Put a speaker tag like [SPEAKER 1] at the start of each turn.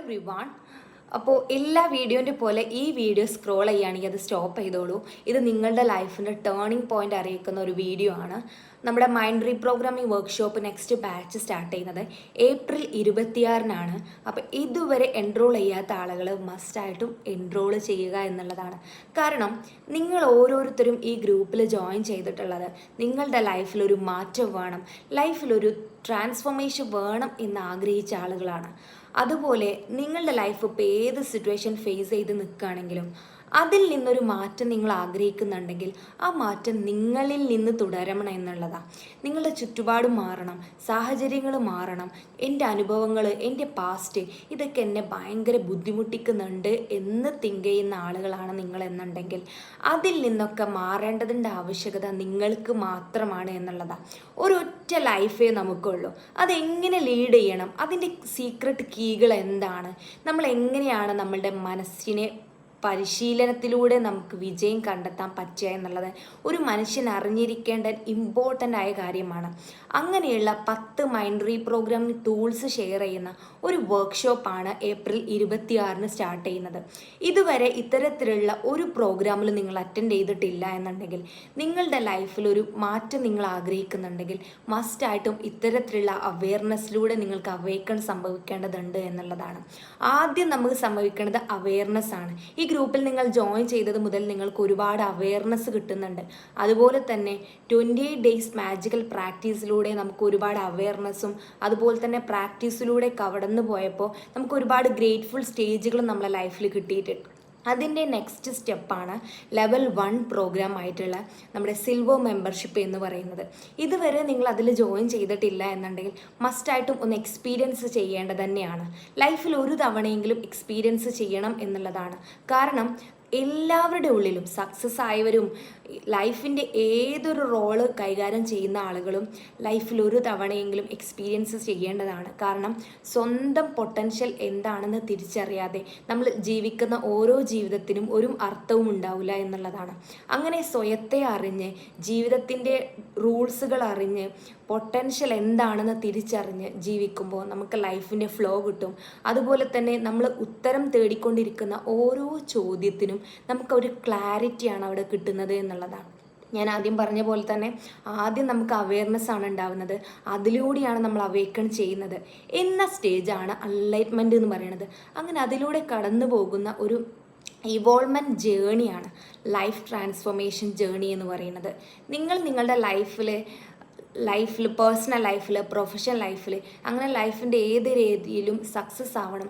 [SPEAKER 1] Every one. അപ്പോൾ എല്ലാ വീഡിയോൻ്റെ പോലെ ഈ വീഡിയോ സ്ക്രോൾ ചെയ്യുകയാണെങ്കിൽ അത് സ്റ്റോപ്പ് ചെയ്തോളൂ. ഇത് നിങ്ങളുടെ ലൈഫിൻ്റെ ടേണിംഗ് പോയിന്റ് അറിയിക്കുന്ന ഒരു വീഡിയോ ആണ്. നമ്മുടെ mind reprogramming workshop next batch start ചെയ്യുന്നത് ഏപ്രിൽ 26-നാണ്. അപ്പോൾ ഇതുവരെ എൻറോൾ ചെയ്യാത്ത ആളുകൾ മസ്റ്റായിട്ടും എൻറോൾ ചെയ്യുക എന്നുള്ളതാണ്. കാരണം നിങ്ങൾ ഓരോരുത്തരും ഈ ഗ്രൂപ്പിൽ ജോയിൻ ചെയ്തിട്ടുള്ളത് നിങ്ങളുടെ ലൈഫിലൊരു മാറ്റം വേണം, ലൈഫിലൊരു ട്രാൻസ്ഫോർമേഷൻ വേണം എന്ന് ആഗ്രഹിച്ച ആളുകളാണ്. അതുപോലെ നിങ്ങളുടെ ലൈഫ് ഇപ്പോൾ ഏത് സിറ്റുവേഷൻ ഫേസ് ചെയ്ത് നിൽക്കുകയാണെങ്കിലും അതിൽ നിന്നൊരു മാറ്റം നിങ്ങൾ ആഗ്രഹിക്കുന്നുണ്ടെങ്കിൽ ആ മാറ്റം നിങ്ങളിൽ നിന്ന് തുടരണം എന്നുള്ളതാണ്. നിങ്ങളുടെ ചുറ്റുപാട് മാറണം, സാഹചര്യങ്ങൾ മാറണം. എൻ്റെ അനുഭവങ്ങൾ, എൻ്റെ പാസ്റ്റ് ഇതൊക്കെ എന്നെ ഭയങ്കര ബുദ്ധിമുട്ടിക്കുന്നുണ്ട് എന്ന് തിങ്ക് ചെയ്യുന്ന ആളുകളാണ് നിങ്ങളെന്നുണ്ടെങ്കിൽ അതിൽ നിന്നൊക്കെ മാറേണ്ടതിൻ്റെ ആവശ്യകത നിങ്ങൾക്ക് മാത്രമാണ് എന്നുള്ളതാണ്. ഒരൊറ്റ ലൈഫേ നമുക്കുള്ളൂ. അതെങ്ങനെ ലീഡ് ചെയ്യണം, അതിൻ്റെ സീക്രട്ട് കീകൾ എന്താണ്, നമ്മൾ എങ്ങനെയാണ് നമ്മളുടെ മനസ്സിനെ പരിശീലനത്തിലൂടെ നമുക്ക് വിജയം കണ്ടെത്താൻ പറ്റുക എന്നുള്ളത് ഒരു മനുഷ്യൻ അറിഞ്ഞിരിക്കേണ്ട ഇമ്പോർട്ടൻ്റ് ആയ കാര്യമാണ്. അങ്ങനെയുള്ള 10 മൈൻഡ് റീപ്രോഗ്രാമിംഗ് ടൂൾസ് ഷെയർ ചെയ്യുന്ന ഒരു വർക്ക്ഷോപ്പാണ് ഏപ്രിൽ 26-ന് സ്റ്റാർട്ട് ചെയ്യുന്നത്. ഇതുവരെ ഇത്തരത്തിലുള്ള ഒരു പ്രോഗ്രാമിൽ നിങ്ങൾ അറ്റൻഡ് ചെയ്തിട്ടില്ല എന്നുണ്ടെങ്കിൽ, നിങ്ങളുടെ ലൈഫിൽ ഒരു മാറ്റം നിങ്ങൾ ആഗ്രഹിക്കുന്നുണ്ടെങ്കിൽ മസ്റ്റായിട്ടും ഇത്തരത്തിലുള്ള അവെയർനെസ്സിലൂടെ നിങ്ങൾക്ക് അവേക്കൺ സംഭവിക്കേണ്ടതുണ്ട് എന്നുള്ളതാണ്. ആദ്യം നമുക്ക് സംഭവിക്കേണ്ടത് അവെയർനെസ് ആണ്. ഈ ഗ്രൂപ്പിൽ നിങ്ങൾ ജോയിൻ ചെയ്തത് മുതൽ നിങ്ങൾക്ക് ഒരുപാട് അവെയർനെസ് കിട്ടുന്നുണ്ട്. അതുപോലെ തന്നെ 28 ഡേയ്സ് മാജിക്കൽ പ്രാക്ടീസിലൂടെ നമുക്ക് ഒരുപാട് അവെയർനെസ്സും അതുപോലെ തന്നെ പ്രാക്ടീസിലൂടെ കടന്നു പോയപ്പോൾ നമുക്ക് ഒരുപാട് ഗ്രേറ്റ്ഫുൾ സ്റ്റേജുകളും നമ്മളെ ലൈഫിൽ കിട്ടിയിട്ടുണ്ട്. അതിൻ്റെ നെക്സ്റ്റ് സ്റ്റെപ്പാണ് ലെവൽ 1 പ്രോഗ്രാം ആയിട്ടുള്ള നമ്മുടെ സിൽവർ മെമ്പർഷിപ്പ് എന്ന് പറയുന്നത്. ഇതുവരെ നിങ്ങൾ അതിൽ ജോയിൻ ചെയ്തിട്ടില്ല എന്നുണ്ടെങ്കിൽ മസ്റ്റായിട്ടും ഒന്ന് എക്സ്പീരിയൻസ് ചെയ്യേണ്ടത് തന്നെയാണ്. ലൈഫിൽ ഒരു തവണയെങ്കിലും എക്സ്പീരിയൻസ് ചെയ്യണം എന്നുള്ളതാണ്. കാരണം എല്ലാവരുടെ ഉള്ളിലും സക്സസ് ആയവരും ലൈഫിൻ്റെ ഏതൊരു റോള് കൈകാര്യം ചെയ്യുന്ന ആളുകളും ലൈഫിൽ ഒരു തവണയെങ്കിലും എക്സ്പീരിയൻസ് ചെയ്യേണ്ടതാണ്. കാരണം സ്വന്തം പൊട്ടൻഷ്യൽ എന്താണെന്ന് തിരിച്ചറിയാതെ നമ്മൾ ജീവിക്കുന്ന ഓരോ ജീവിതത്തിനും ഒരു അർത്ഥവും ഉണ്ടാവില്ല എന്നുള്ളതാണ്. അങ്ങനെ സ്വയത്തെ അറിഞ്ഞ് ജീവിതത്തിൻ്റെ റൂൾസുകൾ അറിഞ്ഞ് പൊട്ടൻഷ്യൽ എന്താണെന്ന് തിരിച്ചറിഞ്ഞ് ജീവിക്കുമ്പോൾ നമുക്ക് ലൈഫിൻ്റെ ഫ്ലോ കിട്ടും. അതുപോലെ തന്നെ നമ്മൾ ഉത്തരം തേടിക്കൊണ്ടിരിക്കുന്ന ഓരോ ചോദ്യത്തിനും നമുക്കൊരു ക്ലാരിറ്റിയാണ് അവിടെ കിട്ടുന്നത് എന്നുള്ളതാണ്. ഞാൻ ആദ്യം പറഞ്ഞ പോലെ തന്നെ ആദ്യം നമുക്ക് അവെയർനെസ് ആണ് ഉണ്ടാവുന്നത്, അതിലൂടെയാണ് നമ്മൾ അവേക്കൺ ചെയ്യുന്നത് എന്ന സ്റ്റേജാണ് എൻലൈറ്റ്മെൻറ്റ് എന്ന് പറയുന്നത്. അങ്ങനെ അതിലൂടെ കടന്നു പോകുന്ന ഒരു ഇവോൾവ്മെൻറ്റ് ജേണിയാണ് ലൈഫ് ട്രാൻസ്ഫോർമേഷൻ ജേണി എന്ന് പറയുന്നത്. നിങ്ങൾ നിങ്ങളുടെ ലൈഫിൽ പേഴ്സണൽ ലൈഫിൽ, പ്രൊഫഷണൽ ലൈഫിൽ, അങ്ങനെ ലൈഫിൻ്റെ ഏത് രീതിയിലും സക്സസ് ആവണം,